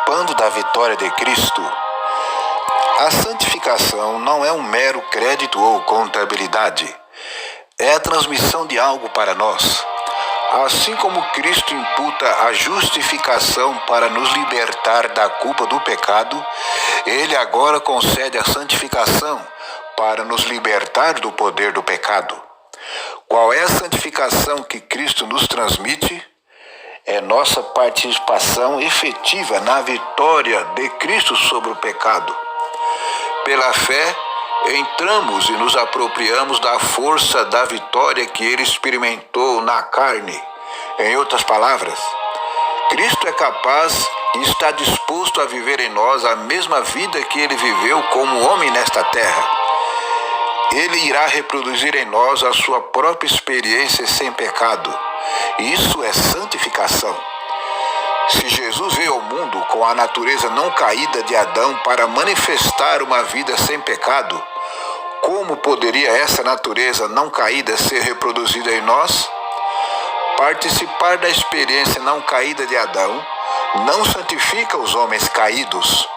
participando da vitória de Cristo. A santificação não é um mero crédito ou contabilidade. É a transmissão de algo para nós. Assim como Cristo imputa a justificação para nos libertar da culpa do pecado, Ele agora concede a santificação para nos libertar do poder do pecado. Qual é a santificação que Cristo nos transmite? É nossa participação efetiva na vitória de Cristo sobre o pecado. Pela fé, entramos e nos apropriamos da força da vitória que Ele experimentou na carne. Em outras palavras, Cristo é capaz e está disposto a viver em nós a mesma vida que Ele viveu como homem nesta terra. Ele irá reproduzir em nós a sua própria experiência sem pecado. Isso é santificação. Se Jesus veio ao mundo com a natureza não caída de Adão para manifestar uma vida sem pecado, como poderia essa natureza não caída ser reproduzida em nós? Participar da experiência não caída de Adão não santifica os homens caídos.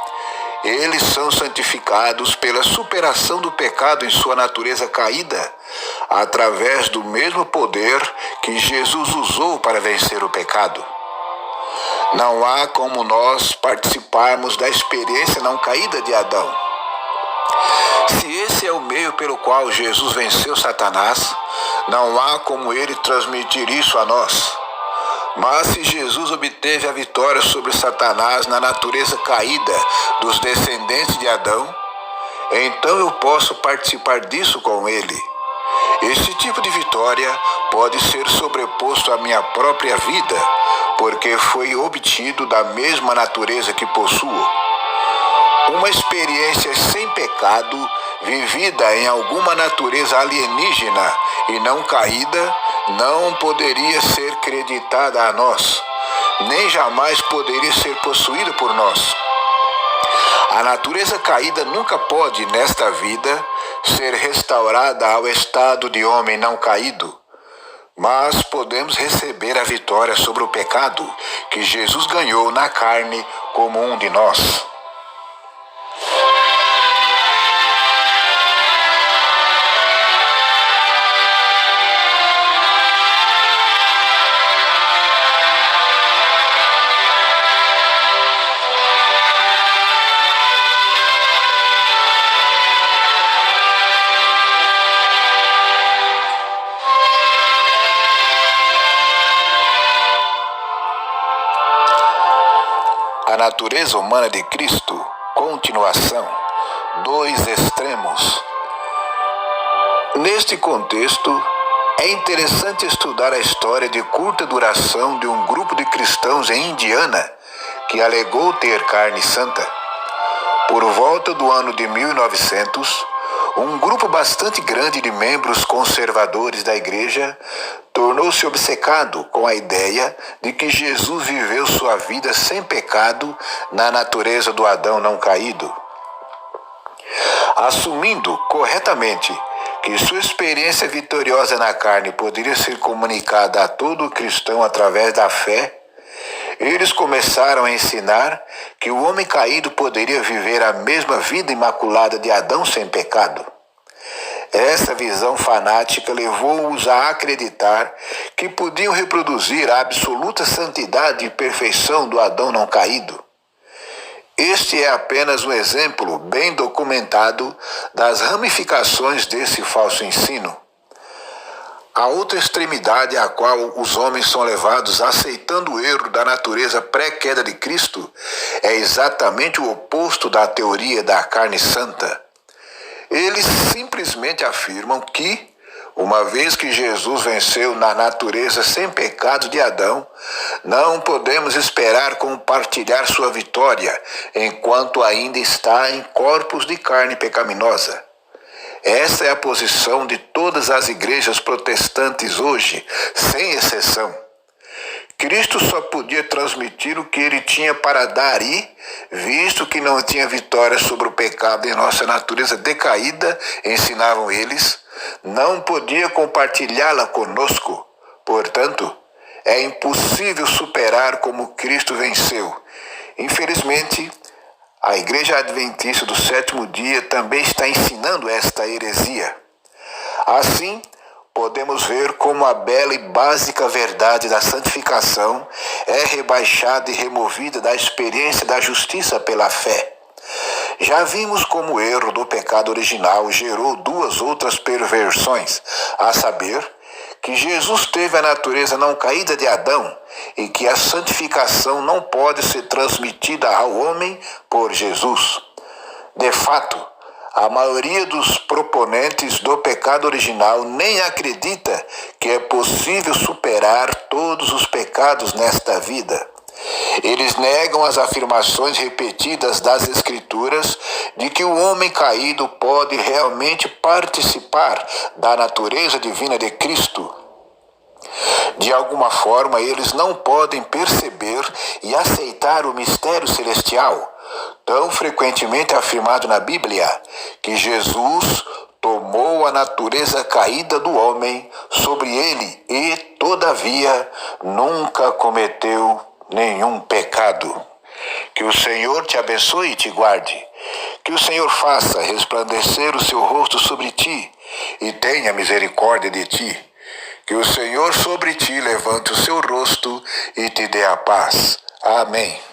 Eles são santificados pela superação do pecado em sua natureza caída, através do mesmo poder que Jesus usou para vencer o pecado. Não há como nós participarmos da experiência não caída de Adão. Se esse é o meio pelo qual Jesus venceu Satanás, não há como ele transmitir isso a nós. Mas se Jesus obteve a vitória sobre Satanás na natureza caída dos descendentes de Adão, então eu posso participar disso com ele. Esse tipo de vitória pode ser sobreposto à minha própria vida, porque foi obtido da mesma natureza que possuo. Uma experiência sem pecado, vivida em alguma natureza alienígena e não caída, não poderia ser creditada a nós, nem jamais poderia ser possuída por nós. A natureza caída nunca pode, nesta vida, ser restaurada ao estado de homem não caído, mas podemos receber a vitória sobre o pecado que Jesus ganhou na carne como um de nós. A natureza humana de Cristo, continuação, 2 extremos. Neste contexto, é interessante estudar a história de curta duração de um grupo de cristãos em Indiana que alegou ter carne santa. Por volta do ano de 1900, um grupo bastante grande de membros conservadores da igreja tornou-se obcecado com a ideia de que Jesus viveu sua vida sem pecado na natureza do Adão não caído. Assumindo corretamente que sua experiência vitoriosa na carne poderia ser comunicada a todo cristão através da fé, eles começaram a ensinar que o homem caído poderia viver a mesma vida imaculada de Adão sem pecado. Essa visão fanática levou-os a acreditar que podiam reproduzir a absoluta santidade e perfeição do Adão não caído. Este é apenas um exemplo bem documentado das ramificações desse falso ensino. A outra extremidade à qual os homens são levados aceitando o erro da natureza pré-queda de Cristo é exatamente o oposto da teoria da carne santa. Eles simplesmente afirmam que, uma vez que Jesus venceu na natureza sem pecado de Adão, não podemos esperar compartilhar sua vitória enquanto ainda está em corpos de carne pecaminosa. Essa é a posição de todas as igrejas protestantes hoje, sem exceção. Cristo só podia transmitir o que ele tinha para dar e, visto que não tinha vitória sobre o pecado em nossa natureza decaída, ensinavam eles, não podia compartilhá-la conosco. Portanto, é impossível superar como Cristo venceu. Infelizmente, a Igreja Adventista do Sétimo Dia também está ensinando esta heresia. Assim, podemos ver como a bela e básica verdade da santificação é rebaixada e removida da experiência da justiça pela fé. Já vimos como o erro do pecado original gerou duas outras perversões, a saber, que Jesus teve a natureza não caída de Adão e que a santificação não pode ser transmitida ao homem por Jesus. De fato, a maioria dos proponentes do pecado original nem acredita que é possível superar todos os pecados nesta vida. Eles negam as afirmações repetidas das Escrituras de que o homem caído pode realmente participar da natureza divina de Cristo. De alguma forma, eles não podem perceber e aceitar o mistério celestial, tão frequentemente afirmado na Bíblia, que Jesus tomou a natureza caída do homem sobre ele e, todavia, nunca cometeu nenhum pecado. Que o Senhor te abençoe e te guarde. Que o Senhor faça resplandecer o seu rosto sobre ti e tenha misericórdia de ti. Que o Senhor sobre ti levante o seu rosto e te dê a paz. Amém.